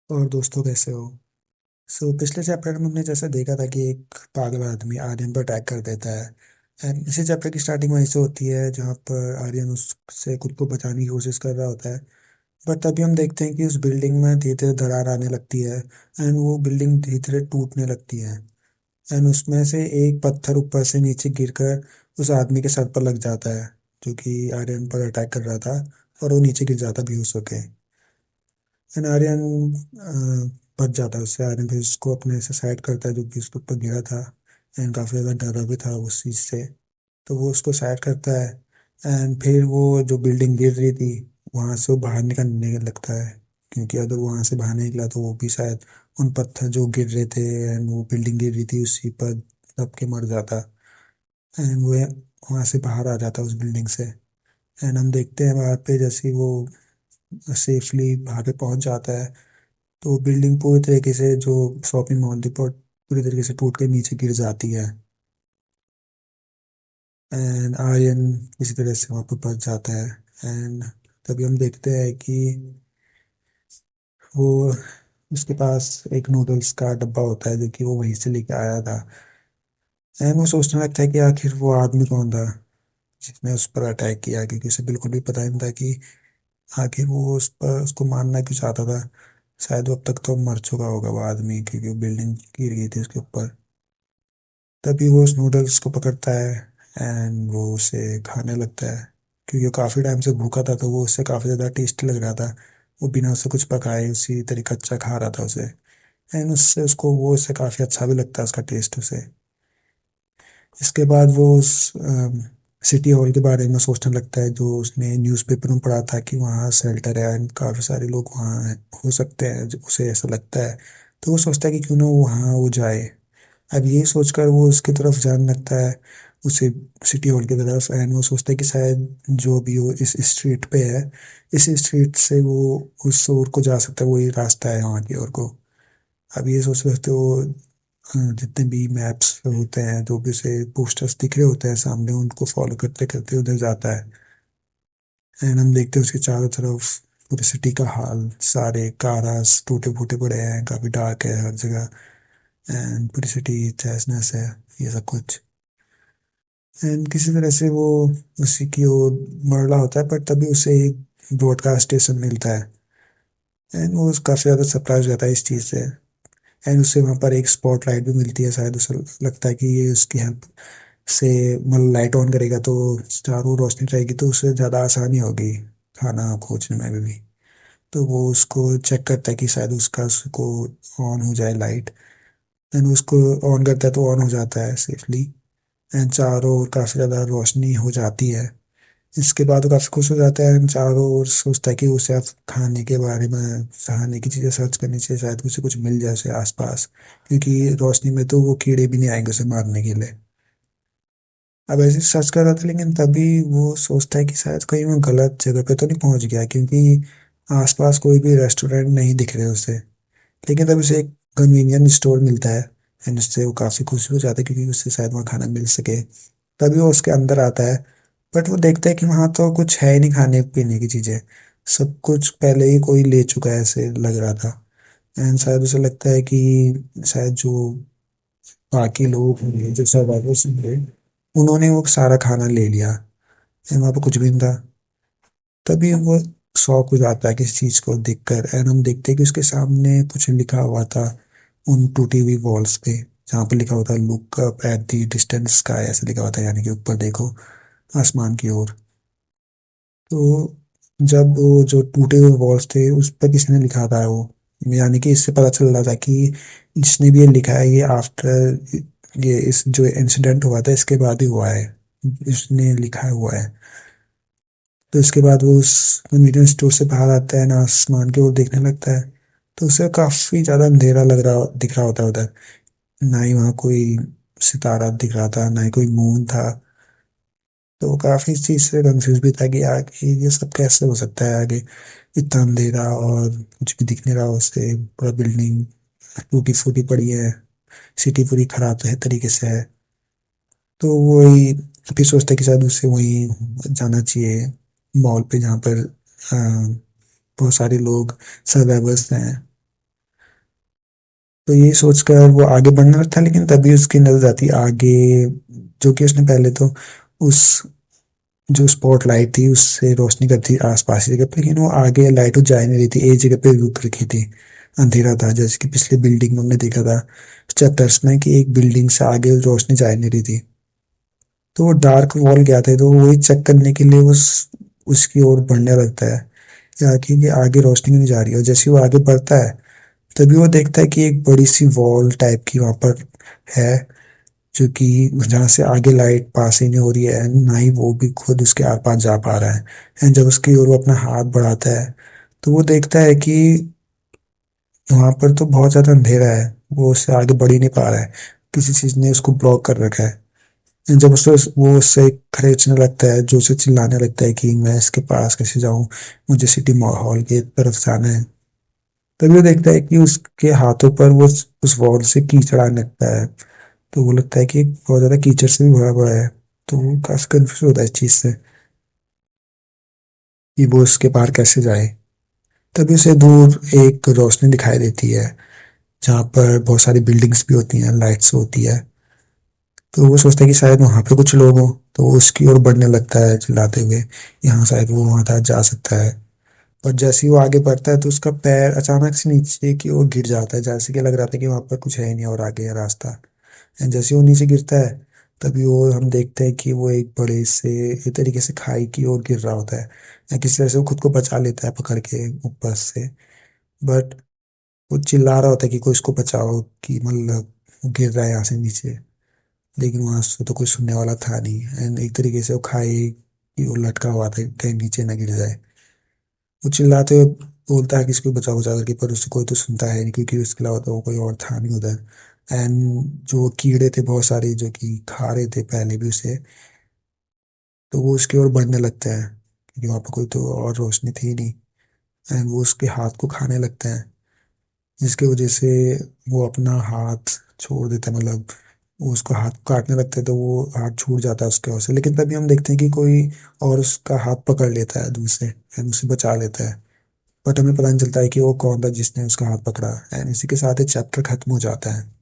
और दोस्तों कैसे हो। पिछले चैप्टर में हमने जैसा देखा था कि एक पागल आदमी आर्यन पर अटैक कर देता है। एंड इसी चैप्टर की स्टार्टिंग वहीं से होती है जहाँ पर आर्यन उससे खुद को बचाने की कोशिश कर रहा होता है। बट तभी हम देखते हैं कि उस बिल्डिंग में धीरे धीरे दरार आने लगती है। एंड वो बिल्डिंग धीरे धीरे टूटने लगती है। एंड उसमें से एक पत्थर ऊपर से नीचे गिरकर उस आदमी के सर पर लग जाता है, जो कि आर्यन पर अटैक कर रहा था। और वो नीचे गिर जाता बेहोश होके। एंड आर्यन बच जाता है उससे। आर्यन फिर उसको अपने से साइड करता है जो कि उसके ऊपर गिरा था। एंड काफ़ी ज़्यादा डरा भी था उस चीज़ से। तो वो उसको साइड करता है। एंड फिर वो जो बिल्डिंग गिर रही थी वहाँ से वो बाहर निकलने लगता है, क्योंकि अगर वो वहाँ से बाहर नहीं निकला तो वो भी शायद उन पत्थर जो गिर रहे थे एंड वो बिल्डिंग गिर रही थी उसी पर दब के मर जाता। एंड वो वहाँ से बाहर आ जाता उस बिल्डिंग से। एंड हम देखते हैं वहाँ पे जैसे ही वो सेफली वहाँ पे पहुंच जाता है, तो बिल्डिंग पूरी तरीके से जो शॉपिंग मॉल थी पूरी तरीके से टूट के नीचे गिर जाती है। एंड आर्यन किसी तरह से वहाँ पर बच जाता है। एंड तभी हम देखते हैं कि वो उसके पास एक नूडल्स का डब्बा होता है जो कि वो वहीं से लेके आया था। एंड वो सोचने लगता है कि आखिर वो आदमी कौन था जिसने उस पर अटैक किया, क्योंकि उसे बिल्कुल भी पता नहीं था कि आखिर वो उस पर उसको मारना क्यों चाहता था। शायद वो अब तक तो मर चुका होगा वो आदमी, क्योंकि वो बिल्डिंग गिर गई थी उसके ऊपर। तभी वो उस नूडल्स को पकड़ता है एंड वो उसे खाने लगता है। क्योंकि वो काफ़ी टाइम से भूखा था तो वो उससे काफ़ी ज़्यादा टेस्टी लग रहा था। वो बिना उसे कुछ पकाए उसी तरीके कच्चा खा रहा था उसे। एंड उससे उसको वो उससे काफ़ी अच्छा भी लगता है उसका टेस्ट उसे। इसके बाद वो उस सिटी हॉल के बारे में सोचने लगता है जो उसने न्यूज़पेपर में पढ़ा था कि वहाँ शेल्टर है एंड काफ़ी सारे लोग वहाँ हो सकते हैं, उसे ऐसा लगता है। तो वो सोचता है कि क्यों ना वो वहाँ वो जाए। अब यही सोचकर वो उसकी तरफ जाने लगता है, उसे सिटी हॉल की तरफ। एंड वो सोचता है कि शायद जो भी वो इस स्ट्रीट पे है, इस स्ट्रीट से वो उस ओर को जा सकता है, वही रास्ता है वहाँ की ओर को। अब ये सोच सकते हो जितने भी मैप्स होते हैं जो भी उसे पोस्टर्स दिख रहे होते हैं सामने, उनको फॉलो करते करते उधर जाता है। एंड हम देखते हैं उसके चारों तरफ पूरी सिटी का हाल, सारे कारास टूटे फूटे पड़े हैं, काफ़ी डार्क है हर जगह। एंड पूरी सिटी तहस नहस है, ये सब कुछ। एंड किसी तरह से वो उसी की ओर बढ़ रहा होता है, पर तभी उसे एक ब्रॉडकास्ट स्टेशन मिलता है। एंड वो काफ़ी ज़्यादा सरप्राइज रहता है इस चीज़ से। एंड उसे वहाँ पर एक स्पॉटलाइट भी मिलती है, शायद उसे लगता है कि ये उसकी हेल्प से, मतलब लाइट ऑन करेगा तो चारों रोशनी रहेगी तो उसे ज़्यादा आसानी होगी खाना खोजने में भी। तो वो उसको चेक करता है कि शायद उसका उसको ऑन हो जाए लाइट। एंड उसको ऑन करता है तो ऑन हो जाता है सेफली। एंड चारों ओर काफ़ी ज़्यादा रोशनी हो जाती है। इसके बाद वो काफ़ी खुश हो जाता है एंड चारों ओर सोचता है कि उसे अब खाने के बारे में, खाने की चीज़ें सर्च करनी चाहिए, शायद उसे कुछ मिल जाए उसे आसपास। क्योंकि रोशनी में तो वो कीड़े भी नहीं आएंगे उसे मारने के लिए। अब ऐसे सर्च कर रहा था लेकिन तभी वो सोचता है कि शायद कहीं वो गलत जगह पे तो नहीं पहुंच गया, क्योंकि आसपास कोई भी रेस्टोरेंट नहीं दिख रहे उसे। लेकिन तब उसे एक कन्वीनियंस स्टोर मिलता है। एंड उससे वो काफ़ी खुश हो जाता है क्योंकि उससे शायद वहाँ खाना मिल सके। तभी वो उसके अंदर आता है। बट वो देखता है कि वहाँ तो कुछ है ही नहीं खाने पीने की चीज़ें। सब कुछ पहले ही कोई ले चुका है ऐसे लग रहा था। एंड शायद उसे लगता है कि शायद जो बाकी लोग होंगे जो सर्वाइवर्स होंगे, उन्होंने वो सारा खाना ले लिया। एंड वहाँ पर कुछ भी नहीं था। तभी वो शौक हो जाता है किसी चीज को देखकर। एंड हम देखते हैं कि उसके सामने कुछ लिखा हुआ था उन टूटी हुई वॉल्स पे, जहाँ पे लिखा हुआ था look up at the distant sky, ऐसे लिखा हुआ था, यानी कि ऊपर देखो आसमान की ओर। तो जब वो जो टूटे हुए वॉल्स थे उस पर किसने लिखा था वो, यानी कि इससे पता चल रहा था कि जिसने भी ये लिखा है ये आफ्टर, ये इस जो इंसिडेंट हुआ था इसके बाद ही हुआ है, इसने लिखा हुआ है। तो इसके बाद वो उस कन्वीनियंस स्टोर से बाहर आता है ना, आसमान की ओर देखने लगता है। तो उसे काफी ज्यादा अंधेरा लग रहा दिख रहा होता है उधर। ना ही वहाँ कोई सितारा दिख रहा था, ना ही कोई मून था। तो वो काफी इस चीज से कंफ्यूज भी था कि आगे ये सब कैसे हो सकता है, आगे इतना अंधेरा और कुछ भी दिख नहीं रहा उससे, पूरा बिल्डिंग टूटी फूटी पड़ी है, सिटी पूरी खराब है तरीके से है। तो वही फिर सोचता है कि शायद उससे वहीं जाना चाहिए, मॉल पे जहाँ पर बहुत सारे लोग सर्वाइवर्स हैं। तो ये सोचकर वो आगे बढ़ने लगता है, लेकिन तभी उसकी नजर आती है आगे, जो कि उसने पहले तो उस जो स्पॉट लाइट थी उससे रोशनी करती थी आसपास की जगह पे, लेकिन वो आगे लाइट जा ही नहीं रही थी, एक जगह पे रुक रखी थी। अंधेरा था, जैसे कि पिछले बिल्डिंग में हमने देखा था चैप्टर्स में कि एक बिल्डिंग से आगे रोशनी जा ही नहीं रही थी। तो वो डार्क वॉल गया था, तो वही चेक करने के लिए उसकी ओर बढ़ने लगता है कि आगे रोशनी नहीं जा रही है। और जैसे वो आगे बढ़ता है तभी वो देखता है कि एक बड़ी सी वॉल टाइप की वहां पर है, जो कि जहाँ से आगे लाइट पास ही नहीं हो रही है and ना ही वो भी खुद उसके आर पार जा पा रहा है। एंड जब उसकी ओर वो अपना हाथ बढ़ाता है तो वो देखता है कि वहां पर तो बहुत ज्यादा अंधेरा है, वो उससे आगे बढ़ ही नहीं पा रहा है, किसी चीज ने उसको ब्लॉक कर रखा है। And जब वो उससे खरींचने लगता है, जो उसे चिल्लाने लगता है कि मैं इसके पास कैसे जाऊं, मुझे सिटी हॉल की तरफ जाना है। तभी वो देखता है कि उसके हाथों पर वो उस वॉल से कीचड़ आने लगता है। तो वो लगता है कि बहुत ज्यादा कीचड़ से भी भरा हुआ है। तो वो काफी कंफ्यूज होता है इस चीज से कि वो उसके पार कैसे जाए। तभी उसे दूर एक रोशनी दिखाई देती है, जहाँ पर बहुत सारी बिल्डिंग्स भी होती हैं, लाइट्स होती है। तो वो सोचता है कि शायद वहां पे कुछ लोग हों, तो वो उसकी ओर बढ़ने लगता है चिल्लाते हुए, यहाँ शायद वो वहां तक जा सकता है। और जैसे ही वो आगे बढ़ता है तो उसका पैर अचानक से नीचे की ओर गिर जाता है, जैसे कि लग रहा था कि वहां पर कुछ है ही नहीं और आगे है रास्ता। एंड जैसे ही वो नीचे गिरता है तभी वो हम देखते हैं कि वो एक बड़े से एक तरीके से खाई की ओर गिर रहा होता है। या किसी तरह से वो खुद को बचा लेता है पकड़ के ऊपर से। बट वो चिल्ला रहा होता है कि कोई इसको बचाओ, कि मतलब वो गिर रहा है यहाँ से नीचे। लेकिन वहां से तो कोई सुनने वाला था नहीं, एंड एक तरीके से वो खाई की ओर लटका हुआ था, कहीं नीचे ना गिर जाए। वो चिल्लाते हुए बोलता है कि इसको बचाओ बचाओ करके, पर उससे कोई तो सुनता है नहीं, क्योंकि उसके अलावा तो कोई और था नहीं उधर। एंड जो कीड़े थे बहुत सारे जो कि खा रहे थे पहले भी उसे, तो वो उसकी ओर बढ़ने लगते हैं, क्योंकि वहां पर कोई तो और रोशनी थी नहीं। एंड वो उसके हाथ को खाने लगते हैं, जिसकी वजह से वो अपना हाथ छोड़ देता है, मतलब वो उसको हाथ काटने लगता है तो वो हाथ छूट जाता है उसके ओर से। लेकिन तभी हम देखते हैं कि कोई और उसका हाथ पकड़ लेता है दूर से एंड उसे बचा लेता है। बट हमें पता नहीं चलता है कि वो कौन था जिसने उसका हाथ पकड़ा। एंड इसी के साथ चैप्टर खत्म हो जाता है।